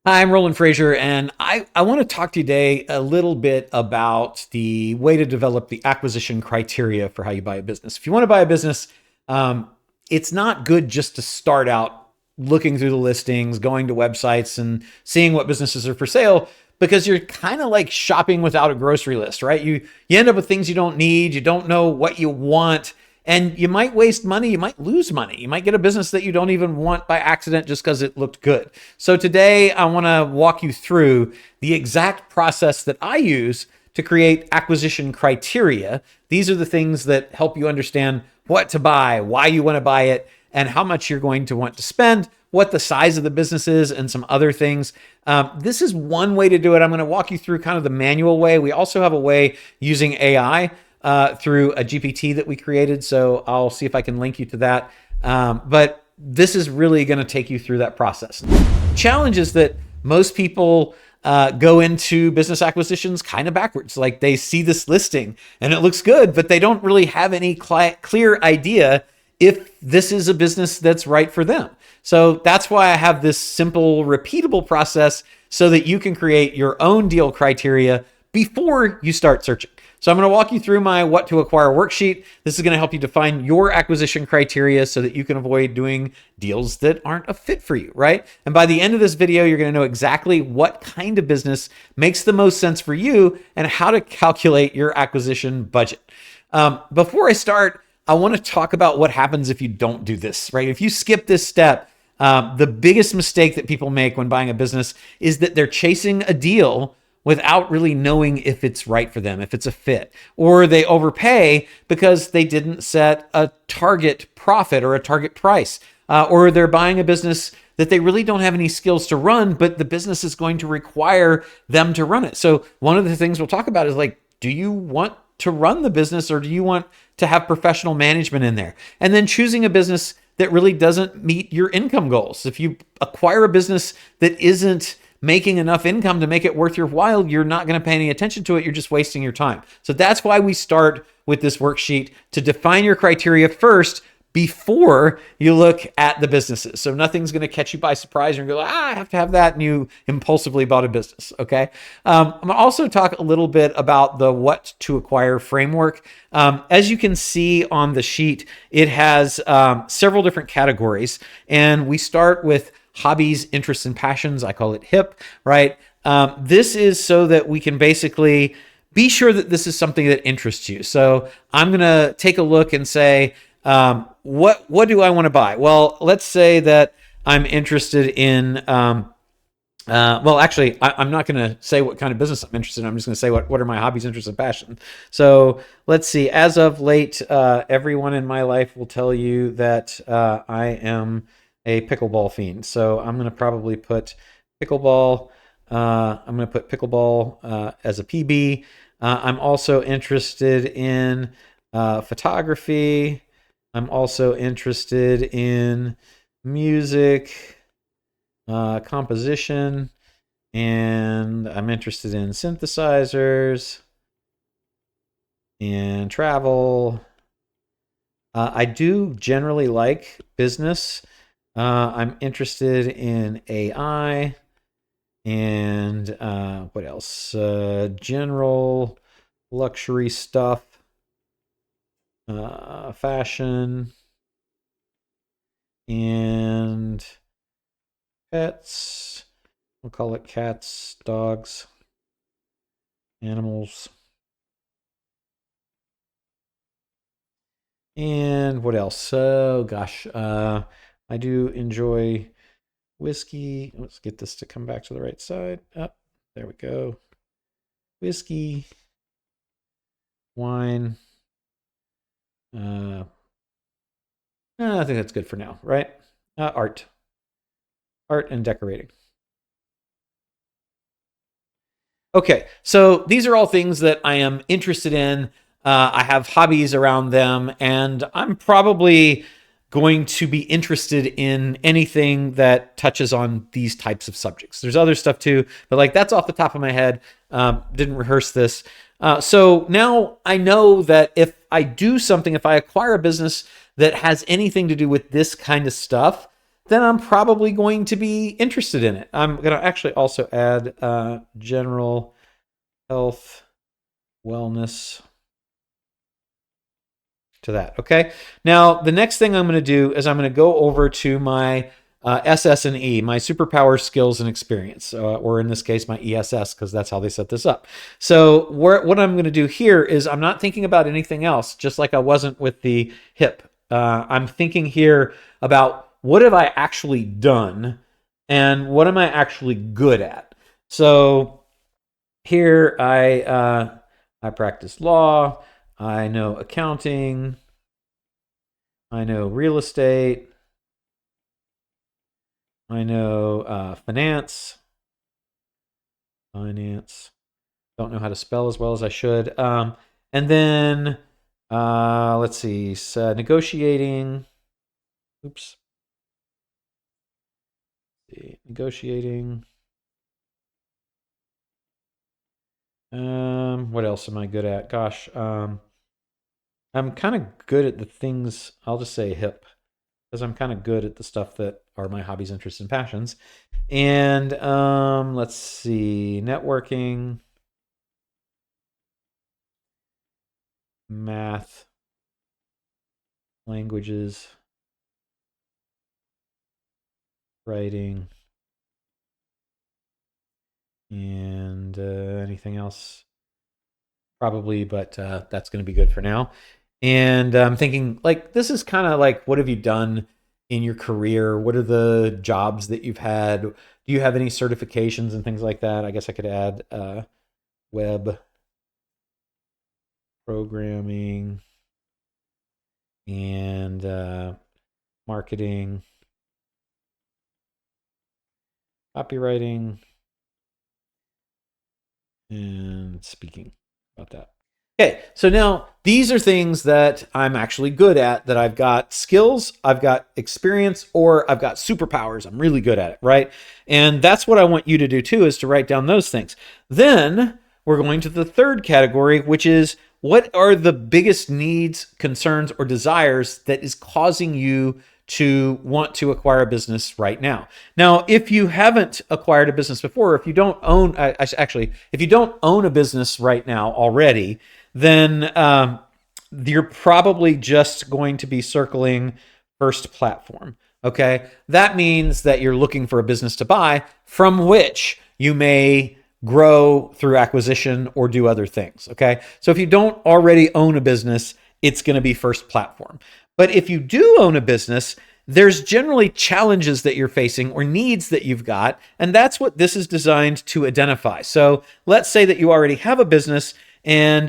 Hi, I'm Roland Frasier, and I want to talk to you today a little bit about the way to develop the acquisition criteria for how you buy a business. If you want to buy a business, um, it's not good just to start out looking through the listings, going to websites, and seeing what businesses are for sale because you're kind of like shopping without a grocery list, right? You end up with things you don't need, you don't know what you want, and you might waste money, you might lose money. You might get a business that you don't even want by accident just because it looked good. So today I want to walk you through the exact process that I use to create acquisition criteria. These are the things that help you understand what to buy, why you want to buy it, and how much you're going to want to spend, what the size of the business is, and some other things. This is one way to do it. I'm going to walk you through kind of the manual way. We also have a way using AI through a GPT that we created. So I'll see if I can link you to that. But this is really going to take you through that process. The challenge is that most people go into business acquisitions kind of backwards. Like they see this listing and it looks good, but they don't really have any clear idea if this is a business that's right for them. So that's why I have this simple, repeatable process so that you can create your own deal criteria before you start searching. So I'm going to walk you through my what to acquire worksheet. This is going to help you define your acquisition criteria so that you can avoid doing deals that aren't a fit for you, right? And by the end of this video, you're going to know exactly what kind of business makes the most sense for you and how to calculate your acquisition budget. Before I start, I want to talk about what happens if you don't do this, right? If you skip this step, the biggest mistake that people make when buying a business is that they're chasing a deal without really knowing if it's right for them, if it's a fit, or they overpay because they didn't set a target profit or a target price, or they're buying a business that they really don't have any skills to run, but the business is going to require them to run it. So one of the things we'll talk about is like, do you want to run the business or do you want to have professional management in there? And then choosing a business that really doesn't meet your income goals. If you acquire a business that isn't making enough income to make it worth your while, you're not going to pay any attention to it. You're just wasting your time. So that's why we start with this worksheet to define your criteria first before you look at the businesses. So nothing's going to catch you by surprise. You're going to go, I have to have that. And you impulsively bought a business. Okay. I'm going to also talk a little bit about the what to acquire framework. As you can see on the sheet, it has several different categories. And we start with hobbies, interests, and passions. I call it HIP, right? This is so that we can basically be sure that this is something that interests you. So I'm going to take a look and say, what do I want to buy? Well, let's say that I'm interested in, well, actually, I'm not going to say what kind of business I'm interested in. I'm just going to say what are my hobbies, interests, and passion. So let's see. As of late, everyone in my life will tell you that I am a pickleball fiend. So I'm going to probably put pickleball. I'm going to put pickleball as a PB. I'm also interested in photography. I'm also interested in music, composition, and I'm interested in synthesizers and travel. I do generally like business. I'm interested in AI and what else? General luxury stuff, fashion, and pets. We'll call it cats, dogs, animals. And what else? Oh gosh, I do enjoy whiskey. Let's get this to come back to the right side. Up, there we go. Whiskey, wine. I think that's good for now, right? Art and decorating. Okay, so these are all things that I am interested in. I have hobbies around them, and I'm probably going to be interested in anything that touches on these types of subjects. There's other stuff too, but like that's off the top of my head. Didn't rehearse this. So now I know that if I do something, if I acquire a business that has anything to do with this kind of stuff, then I'm probably going to be interested in it. I'm going to actually also add general health, wellness to that. Okay. Now, the next thing I'm going to do is I'm going to go over to my SS&E, my superpower skills and experience, or in this case, my ESS, because that's how they set this up. So what I'm going to do here is I'm not thinking about anything else, just like I wasn't with the hip. I'm thinking here about what have I actually done and what am I actually good at. So here I practice law. I know accounting. I know real estate. I know finance. Finance. Don't know how to spell as well as I should. And then let's see. So negotiating. Oops. Negotiating. What else am I good at? Gosh. I'm kind of good at the things, I'll just say hip, because I'm kind of good at the stuff that are my hobbies, interests, and passions. And let's see, networking, math, languages, writing, and anything else probably, but that's going to be good for now. And I'm thinking, like, this is kind of like, what have you done in your career? What are the jobs that you've had? Do you have any certifications and things like that? I guess I could add web programming and marketing, copywriting, and speaking about that. Okay, so now these are things that I'm actually good at, that I've got skills, I've got experience, or I've got superpowers. I'm really good at it, right? And that's what I want you to do too, is to write down those things. Then we're going to the third category, which is what are the biggest needs, concerns, or desires that is causing you to want to acquire a business right now. Now, if you haven't acquired a business before, if you don't own, if you don't own a business right now already, then you're probably just going to be circling first platform. Okay. That means that you're looking for a business to buy from which you may grow through acquisition or do other things. Okay. So if you don't already own a business, it's going to be first platform. But if you do own a business, there's generally challenges that you're facing or needs that you've got. And that's what this is designed to identify. So let's say that you already have a business and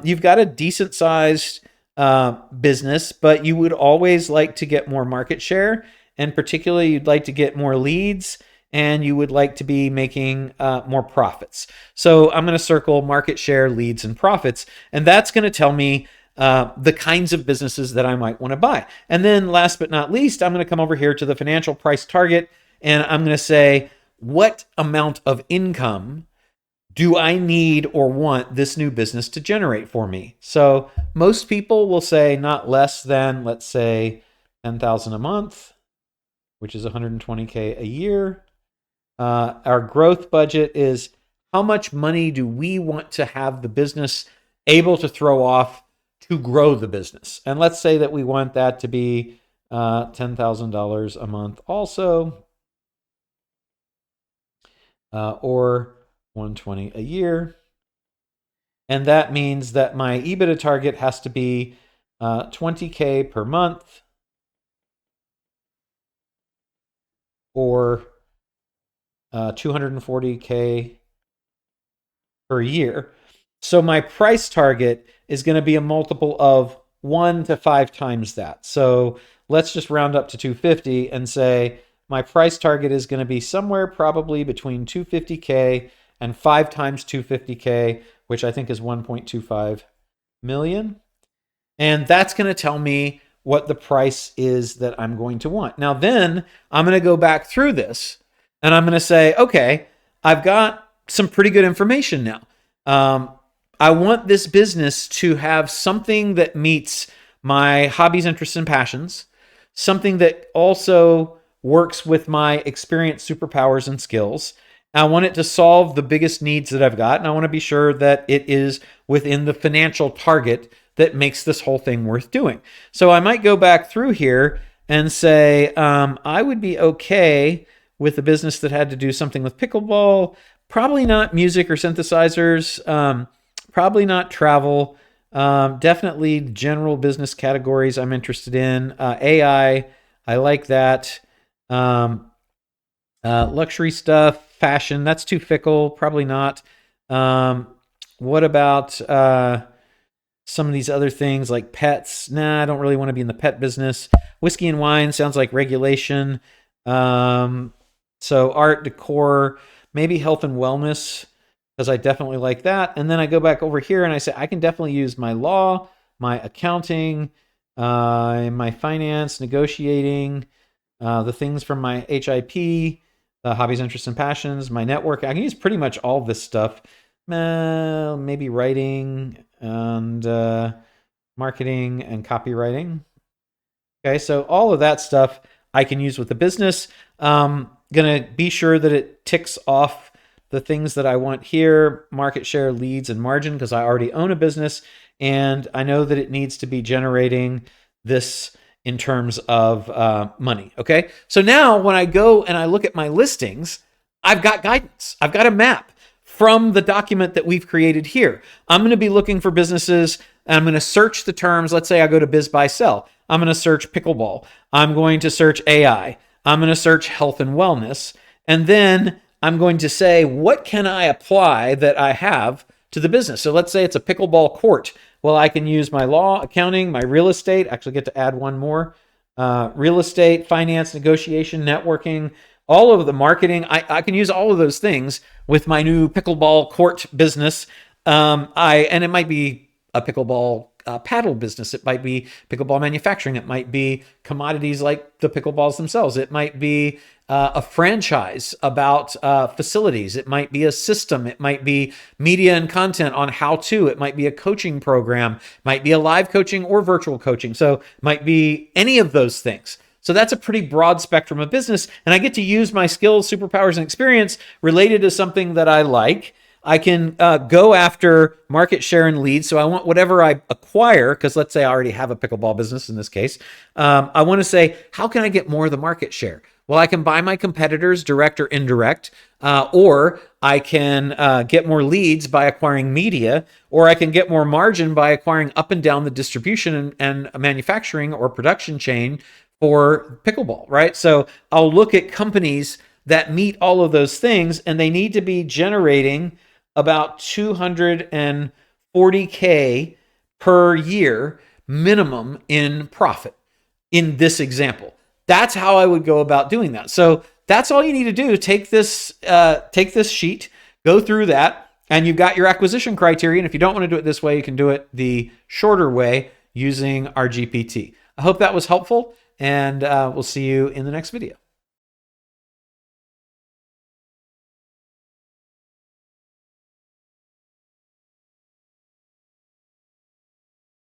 you've got a decent sized business, but you would always like to get more market share. And particularly, you'd like to get more leads and you would like to be making more profits. So I'm going to circle market share, leads, and profits. And that's going to tell me the kinds of businesses that I might want to buy. And then last but not least, I'm going to come over here to the financial price target and I'm going to say, what amount of income do I need or want this new business to generate for me? So most people will say not less than, let's say, 10,000 a month, which is 120K a year. Our growth budget is how much money do we want to have the business able to throw off to grow the business? And let's say that we want that to be $10,000 a month also, or 120 a year. And that means that my EBITDA target has to be 20K per month, or 240K per year. So my price target is going to be a multiple of 1 to 5 times that. So let's just round up to 250 and say my price target is going to be somewhere probably between 250K and 5 times 250K, which I think is 1.25 million. And that's going to tell me what the price is that I'm going to want. Now, then I'm going to go back through this and I'm going to say, okay, I've got some pretty good information now. I want this business to have something that meets my hobbies, interests, and passions, something that also works with my experience, superpowers, and skills. I want it to solve the biggest needs that I've got, and I want to be sure that it is within the financial target that makes this whole thing worth doing. So I might go back through here and say, I would be okay with a business that had to do something with pickleball, probably not music or synthesizers, probably not travel, definitely general business categories I'm interested in. AI, I like that. Luxury stuff, fashion, that's too fickle, probably not. What about some of these other things like pets? Nah, I don't really want to be in the pet business. Whiskey and wine sounds like regulation. So art, decor, maybe health and wellness, because I definitely like that. And then I go back over here and I say, I can definitely use my law, my accounting, my finance, negotiating, the things from my HIP, hobbies, interests, and passions, my network. I can use pretty much all this stuff. Maybe writing and marketing and copywriting. Okay, so all of that stuff I can use with the business. Gonna be sure that it ticks off the things that I want here: market share, leads, and margin, because I already own a business and I know that it needs to be generating this in terms of money. Okay, so now when I go and I look at my listings, I've got guidance. I've got a map from the document that we've created here. I'm going to be looking for businesses and I'm going to search the terms. Let's say I go to Biz Buy Sell. I'm going to search pickleball. I'm going to search AI. I'm going to search health and wellness. And then I'm going to say, what can I apply that I have to the business? So let's say it's a pickleball court. Well, I can use my law, accounting, my real estate. Actually get to add one more. Real estate, finance, negotiation, networking, all of the marketing. I can use all of those things with my new pickleball court business. And it might be a pickleball paddle business. It might be pickleball manufacturing. It might be commodities like the pickleballs themselves. It might be a franchise about facilities. It might be a system. It might be media and content on how to. It might be a coaching program. It might be a live coaching or virtual coaching. So it might be any of those things. So that's a pretty broad spectrum of business. And I get to use my skills, superpowers, and experience related to something that I like. I can go after market share and leads. So I want whatever I acquire, because let's say I already have a pickleball business in this case. I want to say, how can I get more of the market share? Well, I can buy my competitors direct or indirect, or I can get more leads by acquiring media, or I can get more margin by acquiring up and down the distribution and manufacturing or production chain for pickleball, right? So I'll look at companies that meet all of those things, and they need to be generating about $240K per year minimum in profit in this example. That's how I would go about doing that. So that's all you need to do. Take this sheet, go through that, and you've got your acquisition criteria. And if you don't want to do it this way, you can do it the shorter way using our GPT. I hope that was helpful, and we'll see you in the next video.